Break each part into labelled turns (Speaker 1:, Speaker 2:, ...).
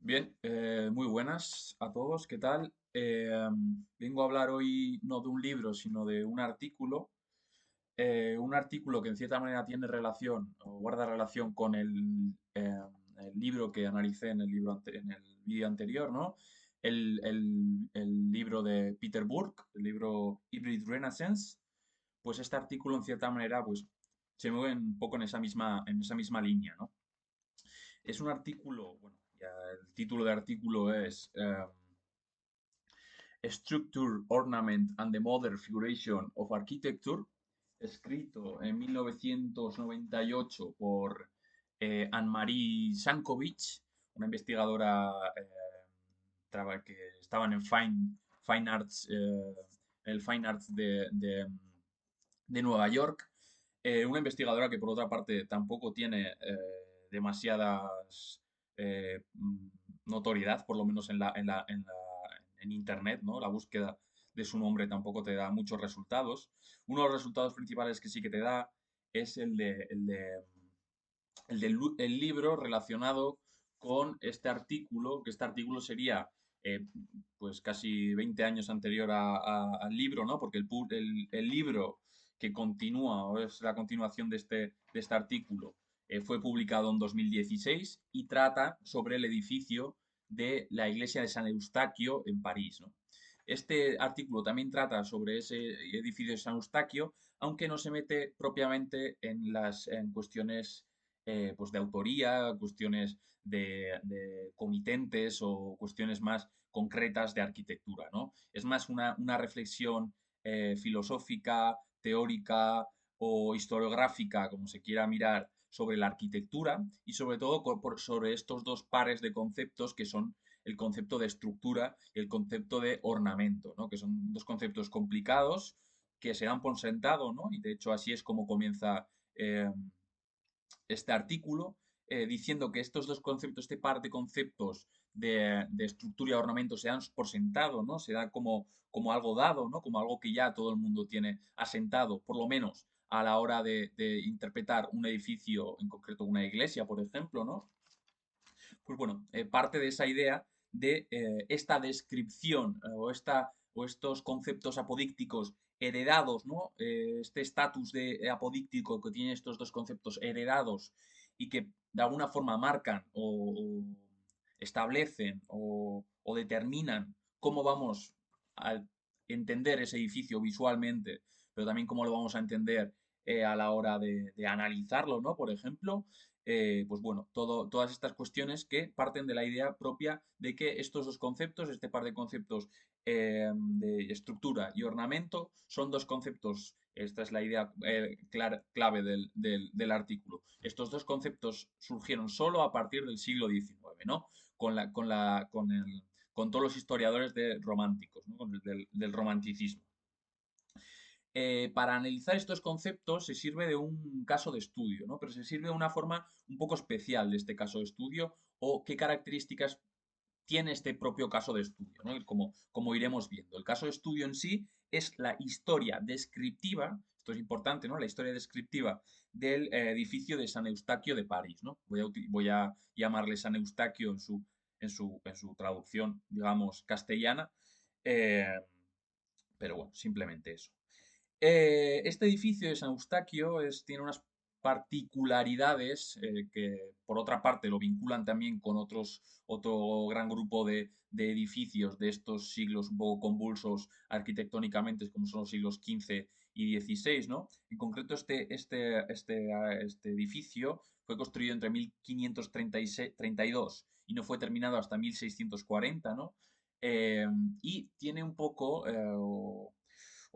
Speaker 1: Bien, muy buenas a todos, ¿qué tal? Vengo a hablar hoy no de un libro, sino de un artículo que en cierta manera tiene relación o guarda relación con el libro que analicé en en el vídeo anterior, ¿no? El libro de Peter Burke, el libro Hybrid Renaissance. Pues este artículo en cierta manera pues se mueve un poco en esa misma línea, ¿no? Es un artículo, bueno, ya el título de artículo es Structure, Ornament and the Modern Figuration of Architecture, escrito en 1998 por Anne-Marie Sankovic, una investigadora que estaban en Fine Arts, el Fine Arts de Nueva York. Una investigadora que por otra parte tampoco tiene demasiadas notoriedad, por lo menos en Internet, ¿no? La búsqueda de su nombre tampoco te da muchos resultados. Uno de los resultados principales que sí que te da es el libro relacionado con este artículo, que este artículo sería pues casi 20 años anterior al libro, ¿no? Porque el libro que continúa, o es la continuación de este artículo, fue publicado en 2016 y trata sobre el edificio de la iglesia de San Eustaquio en París, ¿no? Este artículo también trata sobre ese edificio de San Eustaquio, aunque no se mete propiamente en cuestiones pues de autoría, cuestiones de comitentes o cuestiones más concretas de arquitectura, ¿no? Es más una reflexión filosófica, teórica o historiográfica, como se quiera mirar, sobre la arquitectura y sobre todo sobre estos dos pares de conceptos que son el concepto de estructura y el concepto de ornamento, ¿no? Que son dos conceptos complicados que se dan por sentado, ¿no? Y de hecho así es como comienza este artículo, diciendo que estos dos conceptos, este par de conceptos de estructura y ornamento se dan por sentado, ¿no? Se da como algo dado, ¿no? Como algo que ya todo el mundo tiene asentado, por lo menos a la hora de interpretar un edificio, en concreto una iglesia, por ejemplo, ¿no? Pues bueno, parte de esa idea de esta descripción o estos conceptos apodícticos heredados, ¿no? Este estatus de apodíctico que tienen estos dos conceptos heredados y que de alguna forma marcan o establecen o determinan cómo vamos a entender ese edificio visualmente, pero también cómo lo vamos a entender a la hora de analizarlo, ¿no? Por ejemplo, pues bueno, todas estas cuestiones que parten de la idea propia de que estos dos conceptos, este par de conceptos de estructura y ornamento, son dos conceptos, esta es la idea clave del artículo. Estos dos conceptos surgieron solo a partir del siglo XIX, ¿no? Con todos los historiadores románticos, ¿no? Del romanticismo. Para analizar estos conceptos se sirve de un caso de estudio, ¿no? Pero se sirve de una forma un poco especial de este caso de estudio o qué características tiene este propio caso de estudio, ¿no? Como iremos viendo. El caso de estudio en sí es la historia descriptiva, esto es importante, ¿no? La historia descriptiva del edificio de San Eustaquio de París, ¿no? Voy a llamarle San Eustaquio en su traducción, digamos, castellana, eh, pero bueno, simplemente eso. Este edificio de San Eustaquio tiene unas particularidades que, por otra parte, lo vinculan también con otro gran grupo de edificios de estos siglos un poco convulsos arquitectónicamente, como son los siglos XV y XVI, ¿no? En concreto, este edificio fue construido entre 1532 y no fue terminado hasta 1640, ¿no? Eh, y tiene un poco,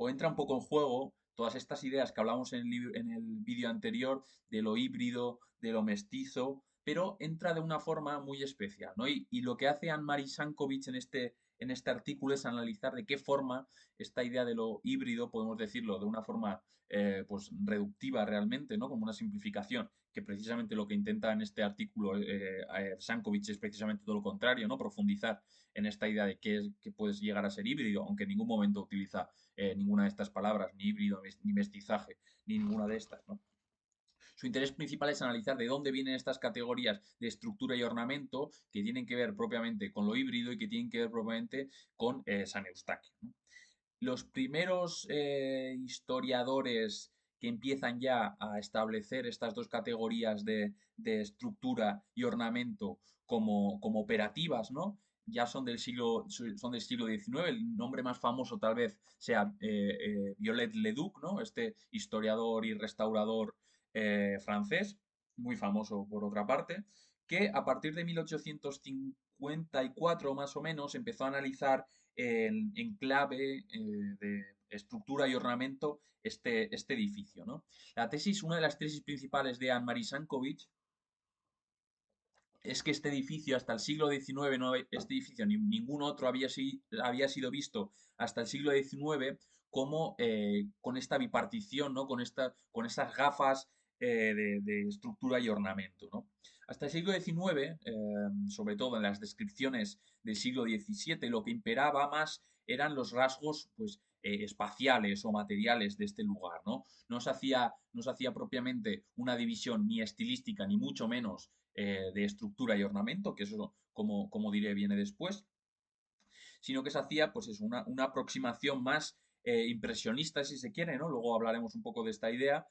Speaker 1: o entra un poco en juego todas estas ideas que hablamos en el vídeo anterior de lo híbrido, de lo mestizo, pero entra de una forma muy especial, ¿no? Y lo que hace Anne-Marie Sankovic en este artículo es analizar de qué forma esta idea de lo híbrido, podemos decirlo de una forma pues reductiva realmente, ¿no? Como una simplificación, que precisamente lo que intenta en este artículo Sankovic es precisamente todo lo contrario, ¿no? Profundizar en esta idea de qué puedes llegar a ser híbrido, aunque en ningún momento utiliza ninguna de estas palabras, ni híbrido, ni mestizaje, ni ninguna de estas, ¿no? Su interés principal es analizar de dónde vienen estas categorías de estructura y ornamento que tienen que ver propiamente con lo híbrido y que tienen que ver propiamente con San Eustaquio, ¿no? Los primeros historiadores que empiezan ya a establecer estas dos categorías de estructura y ornamento como operativas, ¿no? Ya son del siglo XIX. El nombre más famoso tal vez sea Viollet Leduc, ¿no? Este historiador y restaurador francés, muy famoso por otra parte, que a partir de 1854 más o menos empezó a analizar en clave de estructura y ornamento este edificio, ¿no? Una de las tesis principales de Anne-Marie Sankovich es que este edificio hasta el siglo XIX, este edificio ni ningún otro había sido visto hasta el siglo XIX como con esta bipartición, ¿no? Con estas gafas de estructura y ornamento, ¿no? Hasta el siglo XIX, sobre todo en las descripciones del siglo XVII, lo que imperaba más eran los rasgos pues, espaciales o materiales de este lugar, ¿no? No se hacía propiamente una división ni estilística, ni mucho menos de estructura y ornamento, que eso, como diré, viene después, sino que se hacía pues es una aproximación más impresionista, si se quiere, ¿no? Luego hablaremos un poco de esta idea,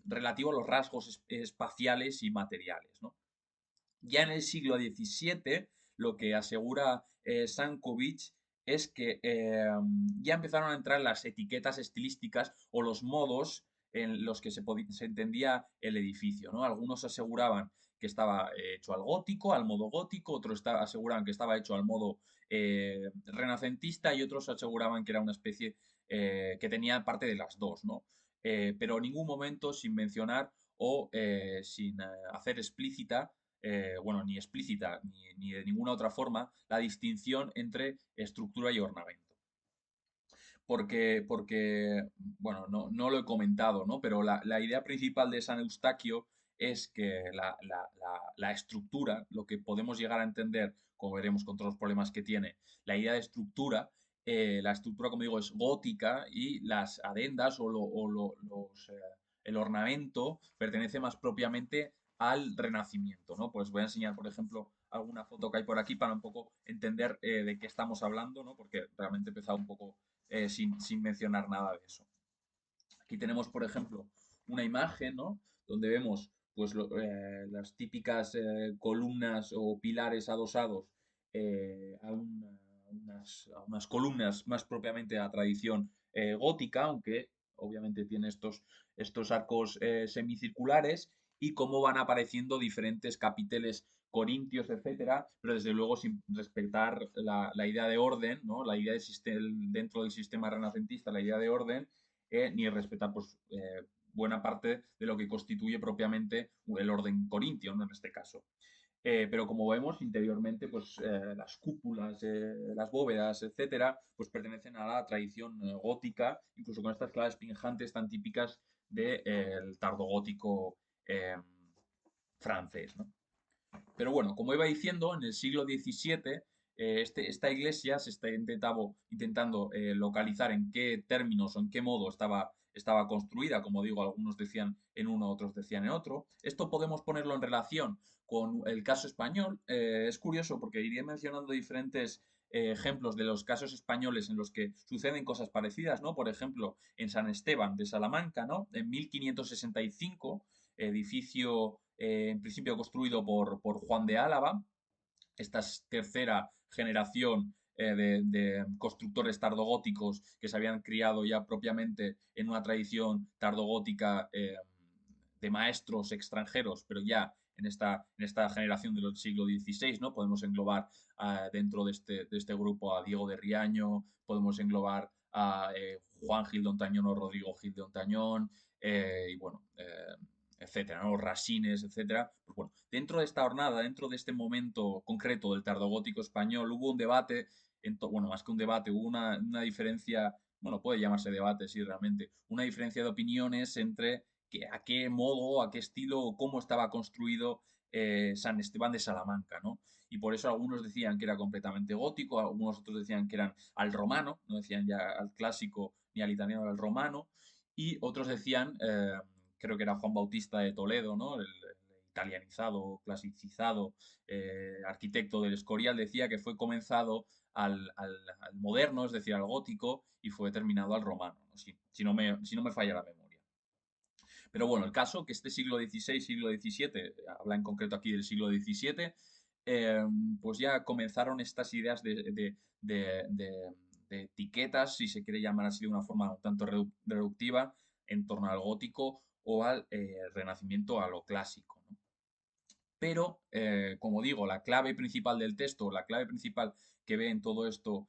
Speaker 1: relativo a los rasgos espaciales y materiales, ¿no? Ya en el siglo XVII, lo que asegura Sankovich es que ya empezaron a entrar las etiquetas estilísticas o los modos en los que se entendía el edificio, ¿no? Algunos aseguraban que estaba hecho al gótico, al modo gótico, otros aseguraban que estaba hecho al modo renacentista y otros aseguraban que era una especie que tenía parte de las dos, ¿no? Pero en ningún momento sin mencionar o sin hacer explícita bueno, ni explícita ni de ninguna otra forma, la distinción entre estructura y ornamento. Bueno, no lo he comentado, ¿no? Pero la idea principal de San Eustaquio es que la estructura, lo que podemos llegar a entender, como veremos con todos los problemas que tiene, la idea de estructura, la estructura, como digo, es gótica y las adendas el ornamento pertenece más propiamente al Renacimiento, ¿no? Pues voy a enseñar, por ejemplo, alguna foto que hay por aquí para un poco entender de qué estamos hablando, ¿no? Porque realmente he empezado un poco sin mencionar nada de eso. Aquí tenemos, por ejemplo, una imagen, ¿no? Donde vemos pues, las típicas columnas o pilares adosados a unas columnas más propiamente a tradición gótica, aunque obviamente tiene estos arcos semicirculares y cómo van apareciendo diferentes capiteles corintios, etcétera, pero desde luego sin respetar la idea de orden, ¿no? La idea dentro del sistema renacentista, la idea de orden, ni respetar pues, buena parte de lo que constituye propiamente el orden corintio, ¿no? En este caso. Pero como vemos interiormente, pues las cúpulas, las bóvedas, etcétera, pues pertenecen a la tradición gótica, incluso con estas claves pinjantes tan típicas del tardogótico francés, ¿no? Pero bueno, como iba diciendo, en el siglo XVII esta iglesia se está intentando localizar en qué términos o en qué modo estaba construida. Como digo, algunos decían en uno, otros decían en otro. Esto podemos ponerlo en relación con el caso español. Es curioso porque iré mencionando diferentes ejemplos de los casos españoles en los que suceden cosas parecidas, ¿no? Por ejemplo, en San Esteban de Salamanca, ¿no? En 1565, edificio en principio construido por Juan de Álava, esta tercera generación de constructores tardogóticos que se habían criado ya propiamente en una tradición tardogótica de maestros extranjeros, pero ya en esta generación del siglo XVI, ¿no? Podemos englobar dentro de este grupo a Diego de Riaño, podemos englobar a Juan Gil de Ontañón o Rodrigo Gil de Ontañón, y bueno, etcétera, ¿no? Rasines, etcétera. Pues bueno, dentro de esta jornada, dentro de este momento concreto del tardogótico español, hubo un debate, bueno, más que un debate, hubo una diferencia, bueno, puede llamarse debate, sí, realmente, una diferencia de opiniones entre a qué modo, a qué estilo o cómo estaba construido San Esteban de Salamanca, ¿no? Y por eso algunos decían que era completamente gótico, algunos otros decían que eran al romano, no decían ya al clásico ni al italiano, al romano, y otros decían creo que era Juan Bautista de Toledo, ¿no? El italianizado, clasicizado arquitecto del Escorial, decía que fue comenzado al moderno, es decir, al gótico, y fue terminado al romano, ¿no? Si no me falla la memoria. Pero bueno, el caso que este siglo XVI, siglo XVII, habla en concreto aquí del siglo XVII, eh, pues ya comenzaron estas ideas de etiquetas, si se quiere llamar así de una forma un tanto reductiva, en torno al gótico o al renacimiento, a lo clásico, ¿no? Pero, como digo, la clave principal del texto, la clave principal que ve en todo esto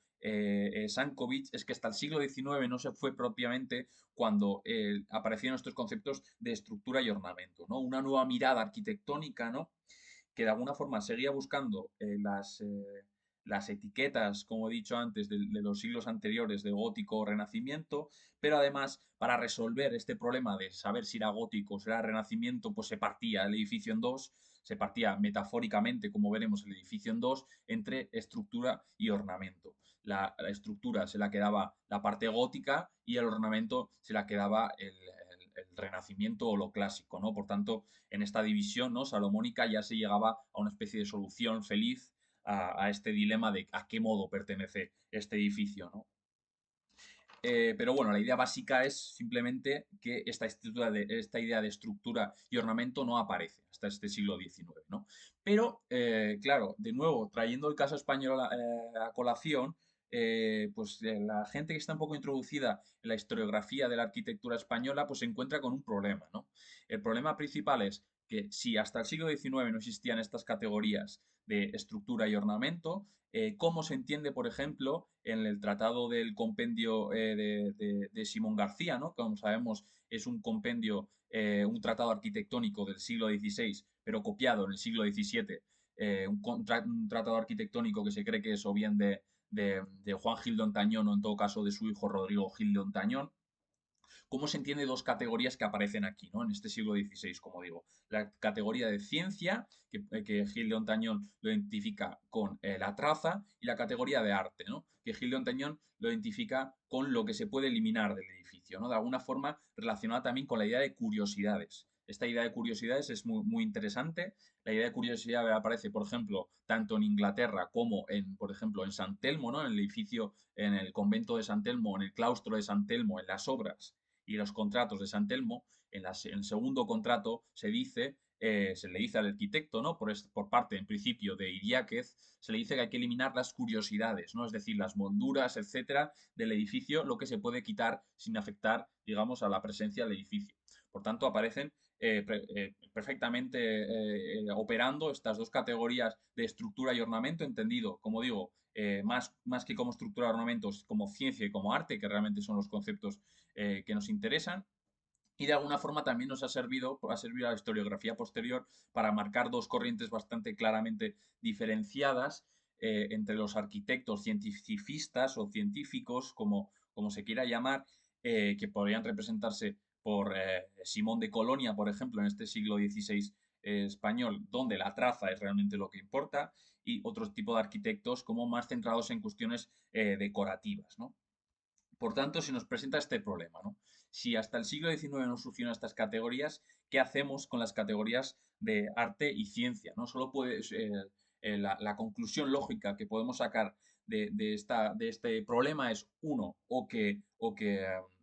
Speaker 1: Sankovic, es que hasta el siglo XIX no se fue propiamente cuando aparecieron estos conceptos de estructura y ornamento, ¿no? Una nueva mirada arquitectónica, ¿no? Que de alguna forma seguía buscando las etiquetas, como he dicho antes, de los siglos anteriores de gótico o renacimiento, pero además para resolver este problema de saber si era gótico o si era renacimiento, pues se partía el edificio en dos, se partía metafóricamente, como veremos, el edificio en dos, entre estructura y ornamento. La estructura se la quedaba la parte gótica y el ornamento se la quedaba el renacimiento o lo clásico, ¿no? Por tanto, en esta división, ¿no? Salomónica ya se llegaba a una especie de solución feliz a este dilema de a qué modo pertenece este edificio, ¿no? Pero bueno, la idea básica es simplemente que esta idea de estructura y ornamento no aparece hasta este siglo XIX, ¿no? Pero, claro, de nuevo, trayendo el caso español a colación, la gente que está un poco introducida en la historiografía de la arquitectura española, pues se encuentra con un problema, ¿no? El problema principal es que si hasta el siglo XIX no existían estas categorías de estructura y ornamento, cómo se entiende, por ejemplo, en el tratado del compendio de Simón García, ¿no? Como sabemos, es un compendio, un tratado arquitectónico del siglo XVI, pero copiado en el siglo XVII, un tratado arquitectónico que se cree que es o bien de Juan Gil de Ontañón o en todo caso de su hijo Rodrigo Gil de Ontañón. ¿Cómo se entiende dos categorías que aparecen aquí, ¿no? En este siglo XVI, como digo? La categoría de ciencia, que Gil de Ontañón lo identifica con la traza, y la categoría de arte, ¿no? Que Gil de Ontañón lo identifica con lo que se puede eliminar del edificio, ¿no? De alguna forma relacionada también con la idea de curiosidades. Esta idea de curiosidades es muy interesante. La idea de curiosidad aparece, por ejemplo, tanto en Inglaterra como en, por ejemplo, en San Telmo, ¿no? En el edificio, en el convento de San Telmo, en el claustro de San Telmo, en las obras y los contratos de San Telmo, en el segundo contrato se dice, se le dice al arquitecto, ¿no? Por parte, en principio, de Idiáquez, se le dice que hay que eliminar las curiosidades, ¿no? Es decir, las molduras, etcétera, del edificio, lo que se puede quitar sin afectar, digamos, a la presencia del edificio. Por tanto, aparecen perfectamente operando estas dos categorías de estructura y ornamento, entendido, como digo, más que como estructura de ornamentos, como ciencia y como arte, que realmente son los conceptos que nos interesan. Y de alguna forma también ha servido a la historiografía posterior para marcar dos corrientes bastante claramente diferenciadas entre los arquitectos cientificistas o científicos, como se quiera llamar, que podrían representarse por Simón de Colonia, por ejemplo, en este siglo XVI español, donde la traza es realmente lo que importa, y otro tipo de arquitectos como más centrados en cuestiones decorativas, ¿no? Por tanto, se nos presenta este problema, ¿no? Si hasta el siglo XIX no surgieron estas categorías, ¿qué hacemos con las categorías de arte y ciencia? No solo puede, la conclusión lógica que podemos sacar de este problema es, uno, o que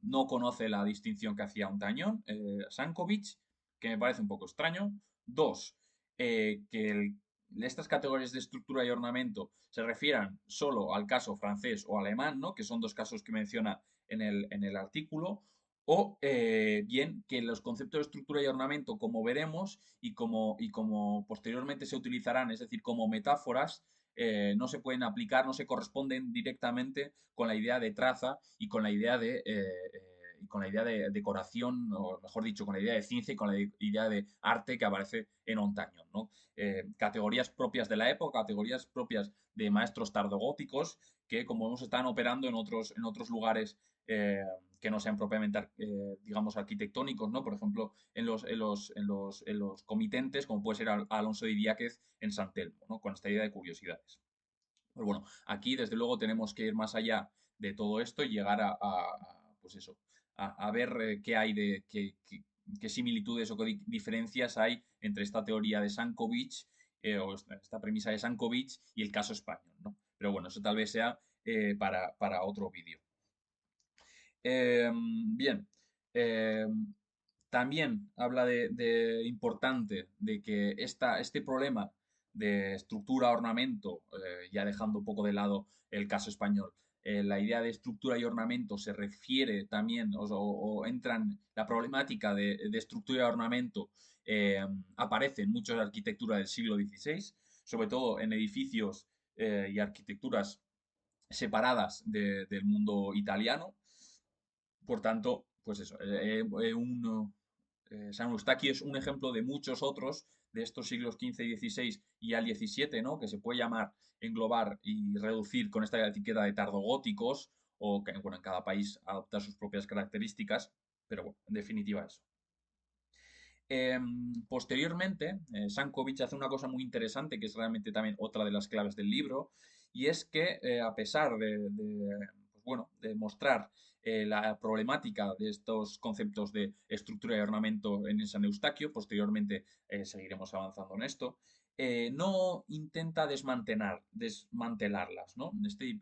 Speaker 1: no conoce la distinción que hacía Ontañón, Sankovic, que me parece un poco extraño. Dos, estas categorías de estructura y ornamento se refieran solo al caso francés o alemán, ¿no? Que son dos casos que menciona en el artículo, o bien que los conceptos de estructura y ornamento, como veremos y como posteriormente se utilizarán, es decir, como metáforas, no se pueden aplicar, no se corresponden directamente con la idea de traza y con la idea de decoración, o mejor dicho, con la idea de ciencia y con la idea de arte que aparece en Ontañón, ¿no? Categorías propias de la época, categorías propias de maestros tardogóticos que, como vemos, están operando en otros lugares que no sean propiamente, digamos, arquitectónicos, ¿no? Por ejemplo, en los comitentes, como puede ser Alonso de Idiáquez en San Telmo, ¿no? Con esta idea de curiosidades. Pues bueno, aquí desde luego tenemos que ir más allá de todo esto y llegar pues eso, a ver qué hay qué similitudes o qué diferencias hay entre esta teoría de Sankovich o esta premisa de Sankovich y el caso español, ¿no? Pero bueno, eso tal vez sea para otro vídeo. Bien, eh, también habla de importante de que este problema de estructura, ornamento, ya dejando un poco de lado el caso español, la idea de estructura y ornamento se refiere también, o entran, la problemática de estructura y ornamento aparece en muchas arquitecturas del siglo XVI, sobre todo en edificios y arquitecturas separadas del mundo italiano. Por tanto, pues eso, San Eustaquio es un ejemplo de muchos otros de estos siglos XV y XVI y al XVII, ¿no? Que se puede llamar, englobar y reducir con esta etiqueta de tardogóticos, o que, bueno, en cada país adopta sus propias características, pero bueno, en definitiva eso. Posteriormente, Sankovic hace una cosa muy interesante, que es realmente también otra de las claves del libro, y es que a pesar pues bueno, de mostrar la problemática de estos conceptos de estructura y ornamento en el San Eustaquio, posteriormente seguiremos avanzando en esto, no intenta desmantelarlas, ¿no?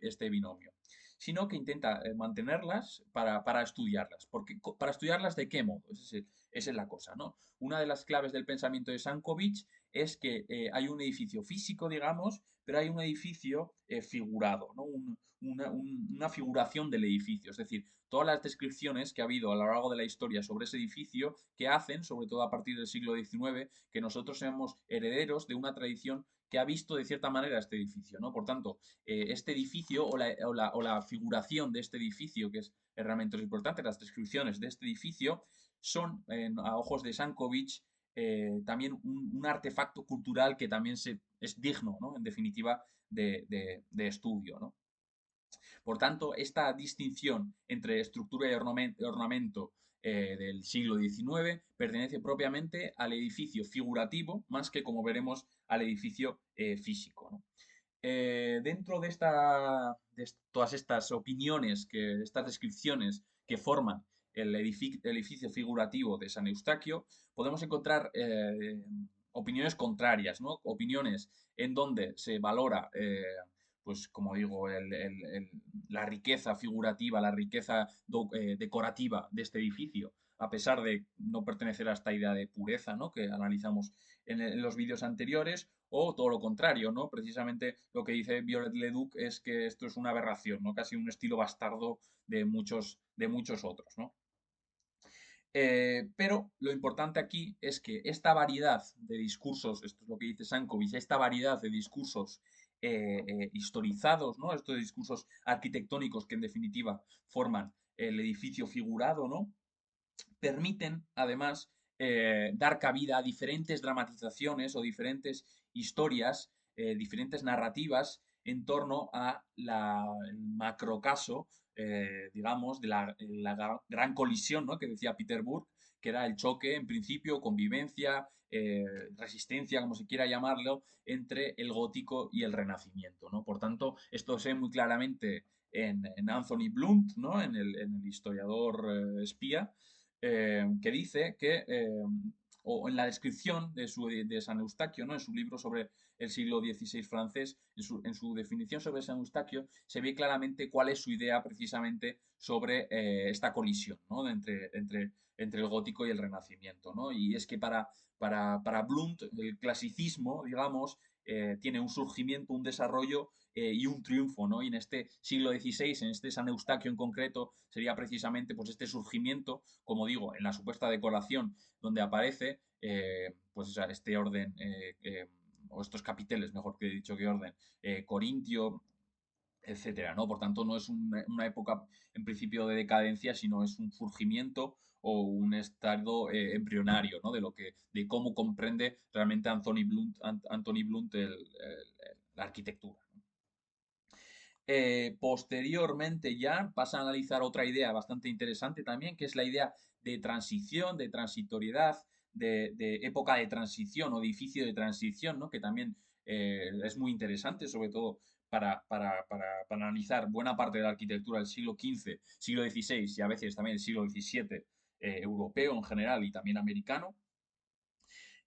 Speaker 1: Este binomio, sino que intenta mantenerlas para estudiarlas. ¿Para estudiarlas de qué modo? Esa es la cosa, ¿no? Una de las claves del pensamiento de Sankovic es que hay un edificio físico, digamos, pero hay un edificio figurado, ¿no? Una figuración del edificio. Es decir, todas las descripciones que ha habido a lo largo de la historia sobre ese edificio que hacen, sobre todo a partir del siglo XIX, que nosotros seamos herederos de una tradición que ha visto de cierta manera este edificio, ¿no? Por tanto, este edificio o la figuración de este edificio, que es realmente importante, las descripciones de este edificio, son, a ojos de Sankovic, también un artefacto cultural que también es digno, ¿no? En definitiva, de estudio, ¿no? Por tanto, esta distinción entre estructura y ornamento del siglo XIX pertenece propiamente al edificio figurativo, más que, como veremos, al edificio físico, ¿no? Dentro de todas estas opiniones, estas descripciones que forman el edificio figurativo de San Eustaquio, podemos encontrar opiniones contrarias, ¿no? Opiniones en donde se valora, pues como digo, la riqueza figurativa, la riqueza decorativa de este edificio, a pesar de no pertenecer a esta idea de pureza, ¿no? Que analizamos en los vídeos anteriores, o todo lo contrario, ¿no? Precisamente lo que dice Viollet-le-Duc es que esto es una aberración, ¿no? Casi un estilo bastardo de muchos otros, ¿no? Pero lo importante aquí es que esta variedad de discursos, esto es lo que dice Sankovic, esta variedad de discursos historizados, ¿no? Estos discursos arquitectónicos que en definitiva forman el edificio figurado, ¿no? Permiten además dar cabida a diferentes dramatizaciones o diferentes historias, diferentes narrativas en torno a el macrocaso, digamos, de la gran colisión, ¿no? Que decía Peter Burke, que era el choque, en principio, convivencia, resistencia, como se quiera llamarlo, entre el gótico y el renacimiento, ¿no? Por tanto, esto se ve muy claramente en Anthony Blunt, ¿no? En el historiador espía, que dice que, o en la descripción de San Eustaquio, ¿no? En su libro sobre el siglo XVI francés, en su definición sobre San Eustaquio, se ve claramente cuál es su idea precisamente sobre esta colisión, ¿no? Entre el gótico y el renacimiento, ¿no? Y es que para Blunt el clasicismo, digamos, tiene un surgimiento, un desarrollo y un triunfo, ¿no? Y en este siglo XVI, en este San Eustaquio en concreto, sería precisamente pues este surgimiento, como digo, en la supuesta decoración donde aparece, pues este orden, o estos capiteles, mejor que he dicho que orden, corintio, etcétera, ¿no? Por tanto, no es una época en principio de decadencia, sino es un surgimiento o un estado embrionario, ¿no? De cómo comprende realmente Anthony Blunt la arquitectura. Posteriormente ya pasa a analizar otra idea bastante interesante también, que es la idea de transición, de transitoriedad, de época de transición o edificio de transición, ¿no? Que también es muy interesante, sobre todo para analizar buena parte de la arquitectura del siglo XV, siglo XVI y a veces también el siglo XVII europeo en general y también americano.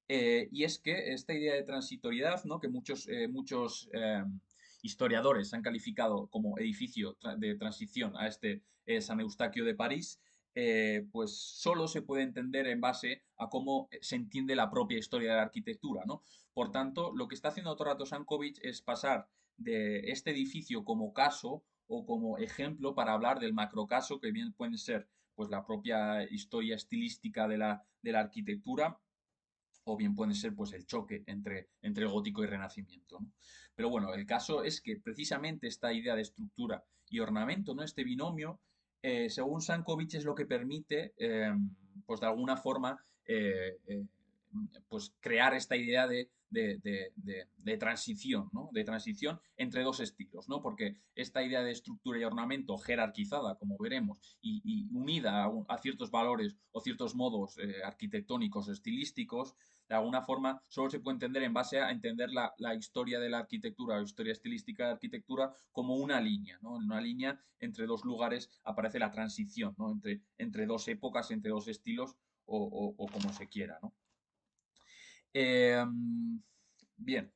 Speaker 1: Y es que esta idea de transitoriedad, ¿no? Que muchos historiadores han calificado como edificio de transición a este San Eustaquio de París, pues solo se puede entender en base a cómo se entiende la propia historia de la arquitectura, ¿no? Por tanto, lo que está haciendo todo el rato Sankovic es pasar de este edificio como caso o como ejemplo para hablar del macrocaso, que bien puede ser pues la propia historia estilística de la arquitectura, o bien puede ser pues el choque entre el gótico y renacimiento, ¿no? Pero bueno, el caso es que precisamente esta idea de estructura y ornamento, ¿no? Este binomio, según Sankovic, es lo que permite, pues de alguna forma, pues crear esta idea de transición, ¿no? De transición entre dos estilos, ¿no? Porque esta idea de estructura y ornamento jerarquizada, como veremos, y unida a ciertos valores o ciertos modos arquitectónicos o estilísticos, de alguna forma solo se puede entender en base a entender la historia de la arquitectura o historia estilística de la arquitectura como una línea, ¿no? En una línea entre dos lugares aparece la transición, ¿no? Entre dos épocas, entre dos estilos o como se quiera, ¿no? Eh, bien,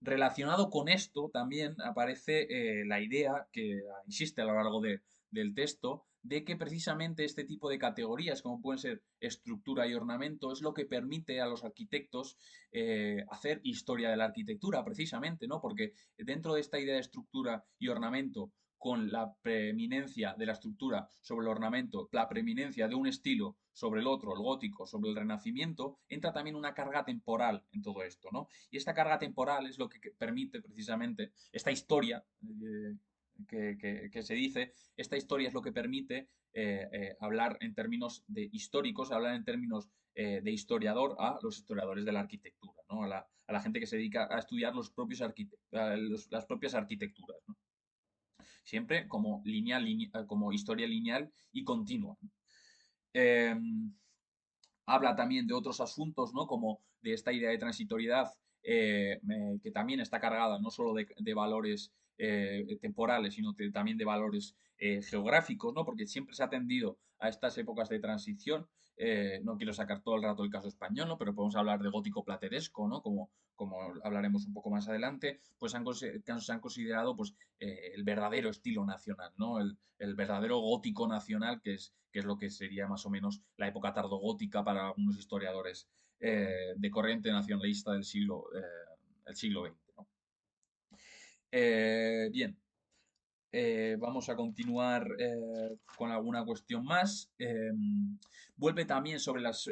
Speaker 1: relacionado con esto también aparece la idea que insiste a lo largo del texto de que precisamente este tipo de categorías, como pueden ser estructura y ornamento, es lo que permite a los arquitectos hacer historia de la arquitectura, precisamente, ¿no? Porque dentro de esta idea de estructura y ornamento, con la preeminencia de la estructura sobre el ornamento, la preeminencia de un estilo sobre el otro, el gótico, sobre el renacimiento, entra también una carga temporal en todo esto, ¿no? Y esta carga temporal es lo que permite precisamente esta historia que se dice, esta historia es lo que permite hablar en términos de históricos, hablar en términos de historiador a los historiadores de la arquitectura, ¿no? A la gente que se dedica a estudiar las propias arquitecturas, ¿no? Siempre como, como historia lineal y continua. Eh, Habla también de otros asuntos, ¿no? Como de esta idea de transitoriedad, que también está cargada no solo de valores temporales, sino también de valores geográficos, ¿no? Porque siempre se ha tendido a estas épocas de transición. No quiero sacar todo el rato el caso español, ¿no? Pero podemos hablar de gótico plateresco, ¿no? Como hablaremos un poco más adelante, pues se han considerado pues, el verdadero estilo nacional, ¿no? El verdadero gótico nacional, que es lo que sería más o menos la época tardogótica para algunos historiadores de corriente nacionalista el siglo XX, ¿no? Bien, vamos a continuar con alguna cuestión más. Vuelve también sobre las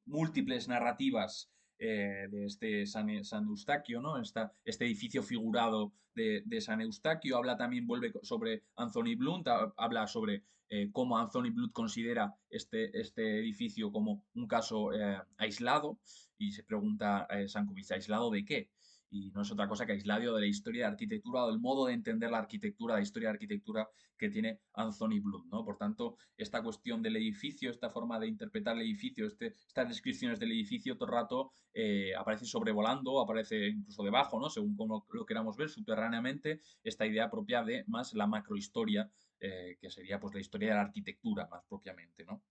Speaker 1: múltiples narrativas de este San Eustaquio, ¿no? Este edificio figurado de San Eustaquio. Habla también, vuelve sobre Anthony Blunt, habla sobre cómo Anthony Blunt considera este edificio como un caso aislado y se pregunta Sankovic, ¿aislado de qué? Y no es otra cosa que aislado de la historia de arquitectura o del modo de entender la arquitectura, la historia de arquitectura que tiene Anthony Blunt, ¿no? Por tanto, esta cuestión del edificio, esta forma de interpretar el edificio, estas descripciones del edificio todo el rato aparece sobrevolando, aparece incluso debajo, ¿no? Según como lo queramos ver, subterráneamente, esta idea propia de más la macrohistoria, que sería pues la historia de la arquitectura más propiamente, ¿no?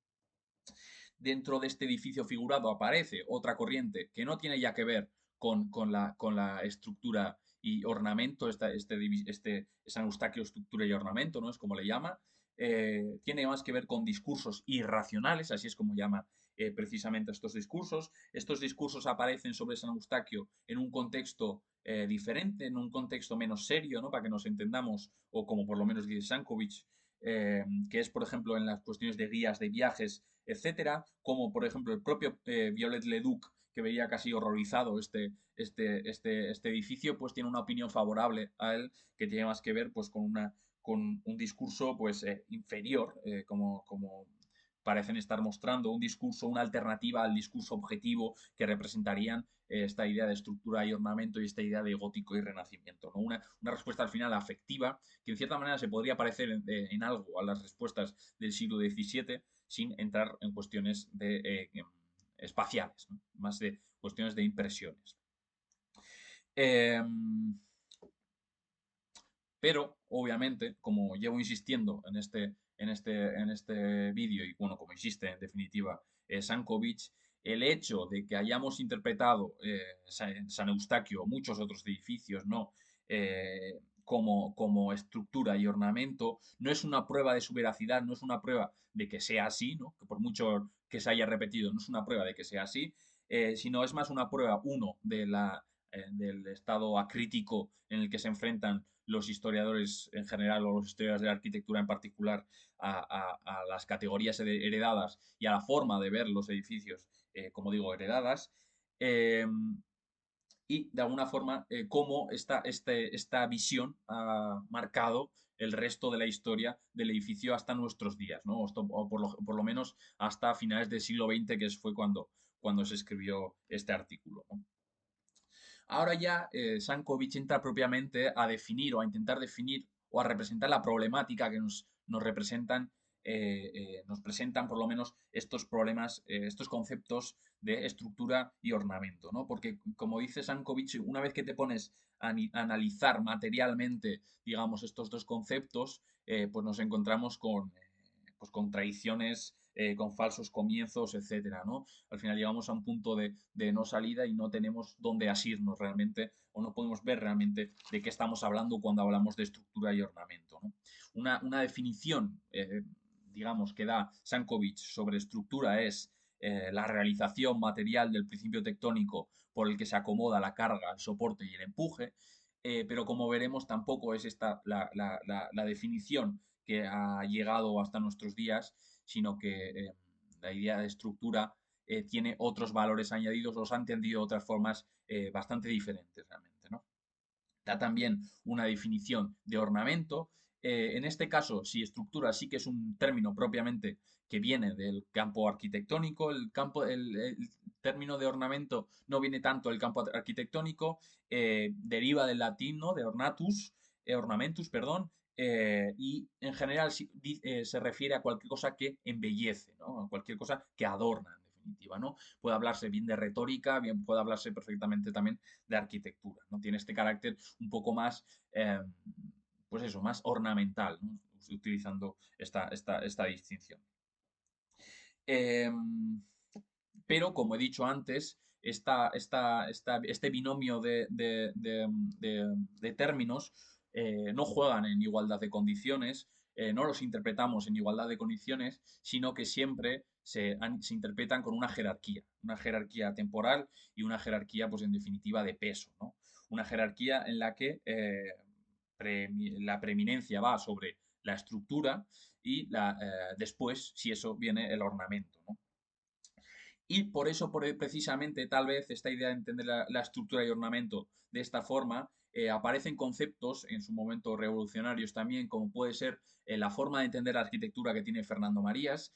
Speaker 1: Dentro de este edificio figurado aparece otra corriente que no tiene ya que ver con la estructura y ornamento, este San Eustaquio estructura y ornamento, ¿no? Es como le llama. Tiene más que ver con discursos irracionales, así es como llama precisamente estos discursos. Estos discursos aparecen sobre San Eustaquio en un contexto diferente, en un contexto menos serio, ¿no? Para que nos entendamos, o como por lo menos dice Sankovic, que es, por ejemplo, en las cuestiones de guías de viajes, etcétera, como por ejemplo el propio Violet Leduc, que veía casi horrorizado este edificio, pues tiene una opinión favorable a él, que tiene más que ver pues con un discurso pues inferior, como parecen estar mostrando, un discurso, una alternativa al discurso objetivo que representarían esta idea de estructura y ornamento y esta idea de gótico y renacimiento, ¿no? Una respuesta al final afectiva que en cierta manera se podría parecer en algo a las respuestas del siglo XVII, sin entrar en cuestiones espaciales, ¿no? Más de cuestiones de impresiones. Eh, pero, obviamente, como llevo insistiendo en este vídeo, y bueno, como insiste en definitiva Sankovic, el hecho de que hayamos interpretado San Eustaquio, muchos otros edificios, ¿no? Como estructura y ornamento, no es una prueba de su veracidad, no es una prueba de que sea así, ¿no? Que por mucho que se haya repetido, no es una prueba de que sea así, sino es más una prueba, uno, del estado acrítico en el que se enfrentan los historiadores en general o los historiadores de la arquitectura en particular a las categorías heredadas y a la forma de ver los edificios, como digo, heredadas. Eh, y de alguna forma cómo esta visión ha marcado el resto de la historia del edificio hasta nuestros días, ¿no? O por lo menos hasta finales del siglo XX, que fue cuando se escribió este artículo, ¿no? Ahora ya Sankovic entra propiamente a definir o a intentar definir o a representar la problemática que nos representan, nos presentan por lo menos estos problemas, estos conceptos de estructura y ornamento, ¿no? Porque como dice Sankovic, una vez que te pones a analizar materialmente, digamos, estos dos conceptos, pues nos encontramos pues con tradiciones, con falsos comienzos, etcétera, ¿no? Al final llegamos a un punto de no salida y no tenemos dónde asirnos realmente o no podemos ver realmente de qué estamos hablando cuando hablamos de estructura y ornamento, ¿no? Una definición, digamos, que da Sankovic sobre estructura es la realización material del principio tectónico por el que se acomoda la carga, el soporte y el empuje, pero como veremos tampoco es esta la definición que ha llegado hasta nuestros días, sino que la idea de estructura tiene otros valores añadidos, los ha entendido de otras formas bastante diferentes realmente, ¿no? Da también una definición de ornamento. En este caso, si estructura sí que es un término propiamente que viene del campo arquitectónico, el término de ornamento no viene tanto del campo arquitectónico, deriva del latín, ¿no? De ornatus, ornamentus, perdón, y en general se refiere a cualquier cosa que embellece, ¿no? A cualquier cosa que adorna, en definitiva, ¿no? Puede hablarse bien de retórica, bien puede hablarse perfectamente también de arquitectura, ¿no? Tiene este carácter un poco más, pues eso, más ornamental, ¿no? Utilizando esta distinción. Eh, pero, como he dicho antes, este binomio de términos no juegan en igualdad de condiciones, no los interpretamos en igualdad de condiciones, sino que siempre se interpretan con una jerarquía temporal y una jerarquía, pues en definitiva, de peso, ¿no? Una jerarquía en la que la preeminencia va sobre la estructura y después, si eso viene, el ornamento, ¿no? Y por eso, precisamente, tal vez esta idea de entender la estructura y ornamento de esta forma, aparecen conceptos en su momento revolucionarios también, como puede ser la forma de entender la arquitectura que tiene Fernando Marías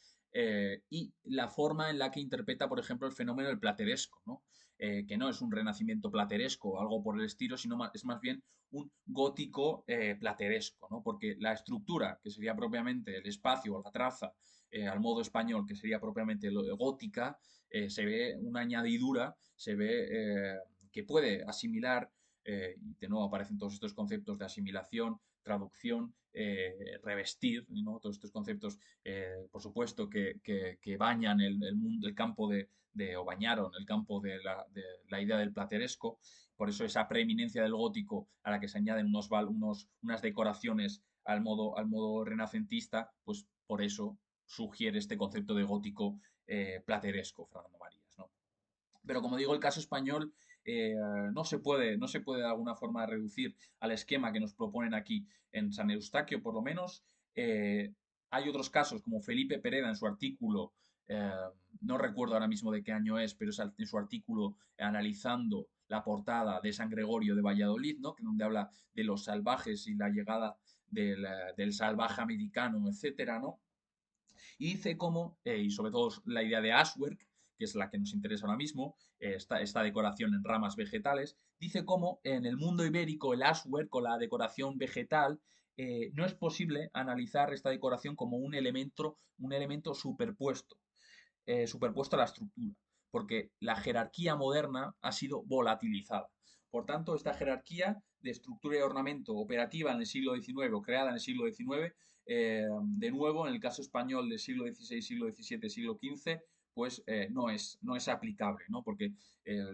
Speaker 1: y la forma en la que interpreta, por ejemplo, el fenómeno del plateresco, ¿no? Que no es un renacimiento plateresco o algo por el estilo, sino es más bien un gótico plateresco, ¿no? Porque la estructura, que sería propiamente el espacio o la traza, al modo español, que sería propiamente gótica, se ve una añadidura, se ve que puede asimilar, y de nuevo aparecen todos estos conceptos de asimilación, traducción, revestir, ¿no? Todos estos conceptos, por supuesto, que bañan mundo, el campo o bañaron el campo de la idea del plateresco. Por eso esa preeminencia del gótico a la que se añaden unas decoraciones al modo renacentista, pues por eso sugiere este concepto de gótico plateresco, Fernando Marías, ¿no? Pero como digo, el caso español no se puede de alguna forma reducir al esquema que nos proponen aquí en San Eustaquio, por lo menos. Hay otros casos, como Felipe Pereda en su artículo, eh, no recuerdo ahora mismo de qué año es, pero es en su artículo analizando la portada de San Gregorio de Valladolid, ¿no? Que donde habla de los salvajes y la llegada del salvaje americano, etcétera, ¿no? Y dice cómo, y sobre todo la idea de Ashwork, que es la que nos interesa ahora mismo, esta decoración en ramas vegetales, dice cómo en el mundo ibérico el Ashwork o la decoración vegetal no es posible analizar esta decoración como un elemento superpuesto a la estructura, porque la jerarquía moderna ha sido volatilizada. Por tanto, esta jerarquía de estructura y ornamento operativa en el siglo XIX o creada en el siglo XIX, de nuevo, en el caso español del siglo XVI, siglo XVII, siglo XV, pues no es aplicable, ¿no? Porque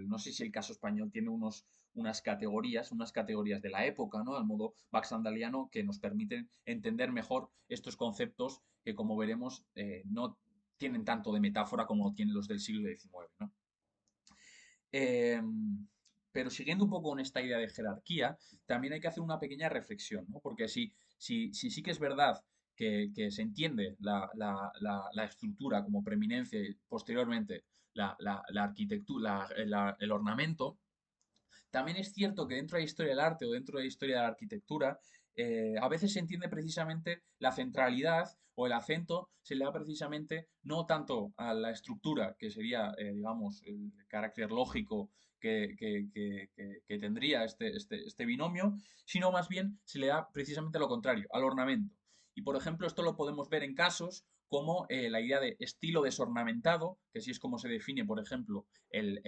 Speaker 1: no sé si el caso español tiene unas categorías de la época, ¿no? Al modo baxandaliano, que nos permiten entender mejor estos conceptos que, como veremos, no tienen tanto de metáfora como tienen los del siglo XIX, ¿no? Eh, pero siguiendo un poco con esta idea de jerarquía, también hay que hacer una pequeña reflexión, ¿no? Porque si sí que es verdad que se entiende la estructura como preeminencia y posteriormente la arquitectura, el ornamento, también es cierto que dentro de la historia del arte o dentro de la historia de la arquitectura, a veces se entiende precisamente la centralidad o el acento se le da precisamente no tanto a la estructura, que sería, digamos, el carácter lógico que tendría este binomio, sino más bien se le da precisamente lo contrario, al ornamento. Y por ejemplo, esto lo podemos ver en casos como la idea de estilo desornamentado, que sí es como se define, por ejemplo, el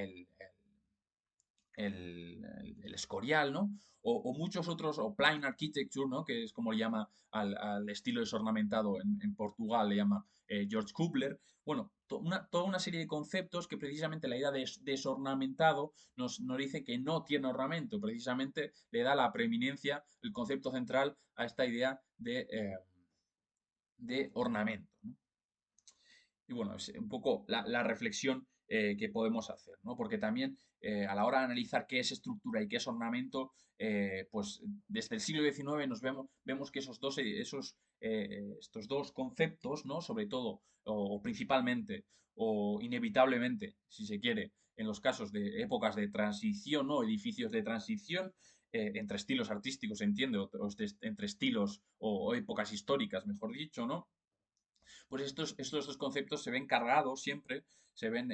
Speaker 1: Escorial, ¿no? O muchos otros, o Plain Architecture, ¿no? Que es como le llama al estilo desornamentado en Portugal, le llama George Kubler. Bueno, toda una serie de conceptos que precisamente la idea de desornamentado nos dice que no tiene ornamento, precisamente le da la preeminencia, el concepto central a esta idea de ornamento, ¿no? Y bueno, es un poco la reflexión que podemos hacer, ¿no? Porque también a la hora de analizar qué es estructura y qué es ornamento, pues desde el siglo XIX vemos que estos dos conceptos, ¿no? Sobre todo, o principalmente, o inevitablemente, si se quiere, en los casos de épocas de transición, ¿no? Edificios de transición, entre estilos artísticos, se entiende, entre estilos o épocas históricas, mejor dicho, ¿no? Pues estos dos conceptos se ven cargados siempre, se ven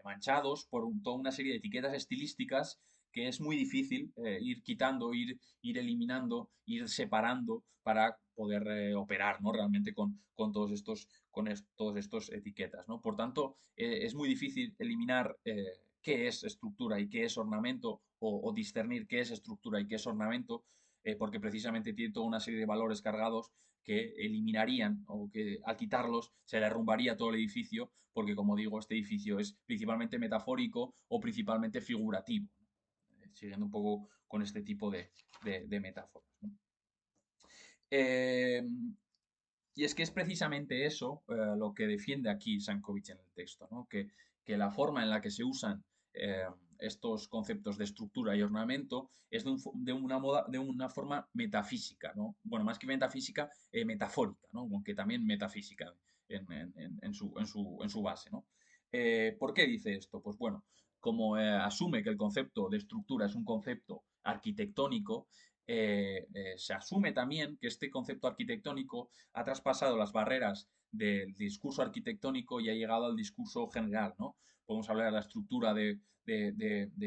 Speaker 1: manchados por toda una serie de etiquetas estilísticas que es muy difícil ir quitando, ir eliminando, ir separando para poder operar, ¿no? Realmente con todos estos etiquetas, ¿no? Por tanto, es muy difícil eliminar qué es estructura y qué es ornamento o discernir qué es estructura y qué es ornamento, porque precisamente tiene toda una serie de valores cargados que eliminarían o que al quitarlos se derrumbaría todo el edificio, porque como digo, este edificio es principalmente metafórico o principalmente figurativo, ¿no? Siguiendo un poco con este tipo de metáforas, ¿no? Eh, y es que es precisamente eso lo que defiende aquí Sankovic en el texto, ¿no? Que la forma en la que se usan eh, estos conceptos de estructura y ornamento es de una forma metafísica, ¿no? Bueno, más que metafísica, metafórica, ¿no? Aunque también metafísica en su base, ¿no? ¿Por qué dice esto? Pues bueno, como asume que el concepto de estructura es un concepto arquitectónico, se asume también que este concepto arquitectónico ha traspasado las barreras del discurso arquitectónico y ha llegado al discurso general, ¿no? Podemos hablar de la estructura de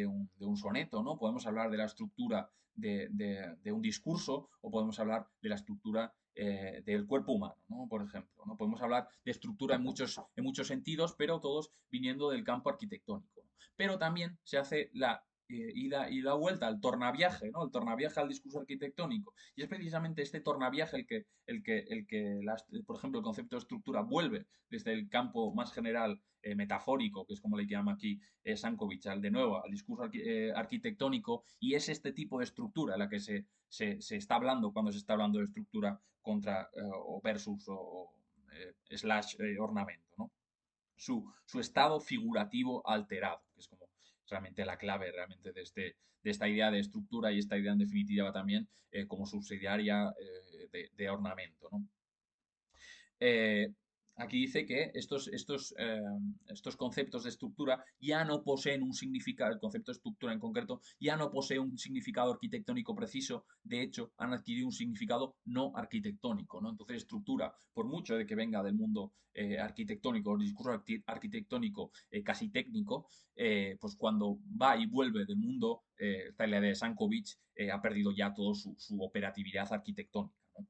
Speaker 1: un soneto, ¿no? Podemos hablar de la estructura de un discurso o podemos hablar de la estructura del cuerpo humano, ¿no? Por ejemplo, ¿no? Podemos hablar de estructura en muchos sentidos, pero todos viniendo del campo arquitectónico, ¿no? Pero también se hace la ida y la vuelta, al tornaviaje, ¿no? El tornaviaje al discurso arquitectónico. Y es precisamente este tornaviaje por ejemplo, el concepto de estructura vuelve desde el campo más general metafórico, que es como le llama aquí Sankovic, de nuevo al discurso arquitectónico, y es este tipo de estructura la que se está hablando cuando se está hablando de estructura contra o versus slash ornamento, ¿no? Su estado figurativo alterado, que es como realmente la clave realmente de esta idea de estructura y esta idea en definitiva también como subsidiaria de ornamento, ¿no? Eh, Aquí dice que estos conceptos de estructura ya no poseen un significado, el concepto de estructura en concreto, ya no posee un significado arquitectónico preciso, de hecho, han adquirido un significado no arquitectónico, ¿no? Entonces, estructura, por mucho de que venga del mundo arquitectónico, el discurso arquitectónico casi técnico, pues cuando va y vuelve del mundo, esta idea de Sankovic, ha perdido ya toda su operatividad arquitectónica, ¿no?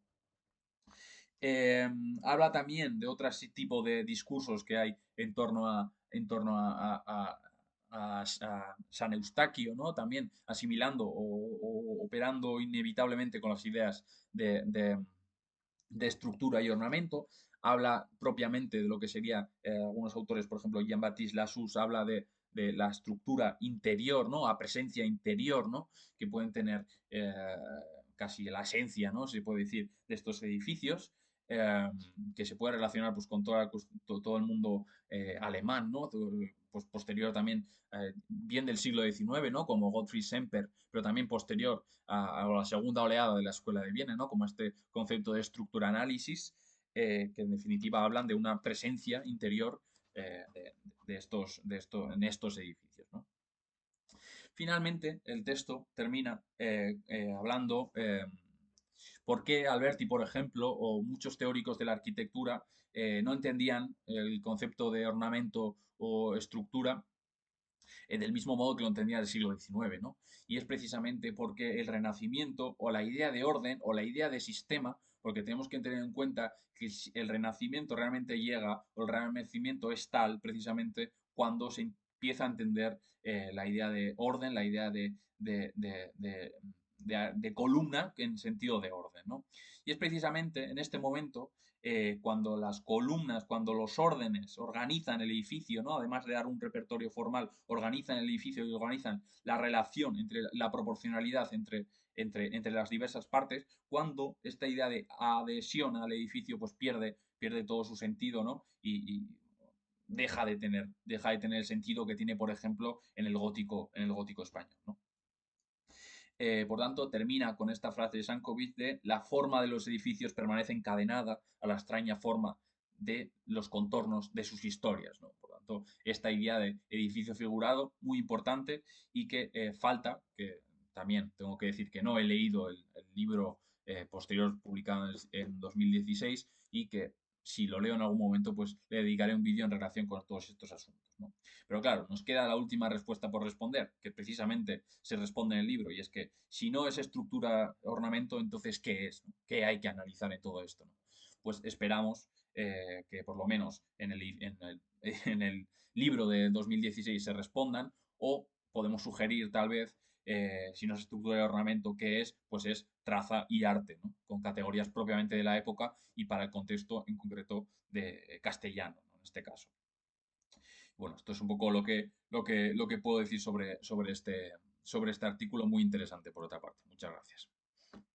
Speaker 1: Eh, Habla también de otro tipo de discursos que hay en torno a San Eustaquio, ¿no? También asimilando o operando inevitablemente con las ideas de estructura y ornamento. Habla propiamente de lo que sería, algunos autores, por ejemplo, Jean-Baptiste Lassus habla de la estructura interior, ¿no? A presencia interior, ¿no? Que pueden tener casi la esencia, ¿no? Se puede decir, de estos edificios. eh, que se puede relacionar pues, con todo el mundo alemán, ¿no? Pues posterior también, bien del siglo XIX, ¿no? Como Gottfried Semper, pero también posterior a la segunda oleada de la Escuela de Viena, ¿no? Como este concepto de estructura análisis, que en definitiva hablan de una presencia interior en estos edificios, ¿no? Finalmente, el texto termina hablando por qué Alberti, por ejemplo, o muchos teóricos de la arquitectura no entendían el concepto de ornamento o estructura del mismo modo que lo entendía el siglo XIX, ¿no? Y es precisamente porque el Renacimiento o la idea de orden o la idea de sistema, porque tenemos que tener en cuenta que el Renacimiento realmente llega o el Renacimiento es tal precisamente cuando se empieza a entender la idea de orden, la idea de columna en sentido de orden, ¿no? Y es precisamente en este momento cuando las columnas, cuando los órdenes organizan el edificio, ¿no? Además de dar un repertorio formal, organizan el edificio y organizan la relación entre la proporcionalidad entre las diversas partes, cuando esta idea de adhesión al edificio pues pierde todo su sentido, ¿no? Y deja de tener el sentido que tiene, por ejemplo, en el gótico español, ¿no? Por tanto, termina con esta frase de Sankovic de la forma de los edificios permanece encadenada a la extraña forma de los contornos de sus historias, ¿no? Por tanto, esta idea de edificio figurado, muy importante y que falta, que también tengo que decir que no he leído el libro posterior publicado en 2016 y que si lo leo en algún momento, pues le dedicaré un vídeo en relación con todos estos asuntos, ¿no? Pero claro, nos queda la última respuesta por responder, que precisamente se responde en el libro, y es que si no es estructura ornamento, entonces ¿qué es? ¿No? ¿Qué hay que analizar en todo esto? ¿No? Pues esperamos que por lo menos en el libro de 2016 se respondan, o podemos sugerir tal vez, si no es estructura de ornamento, ¿qué es? Pues es traza y arte, ¿no? Con categorías propiamente de la época y para el contexto en concreto de castellano, ¿no? En este caso. Bueno, esto es un poco lo que puedo decir sobre este artículo muy interesante, por otra parte. Muchas gracias.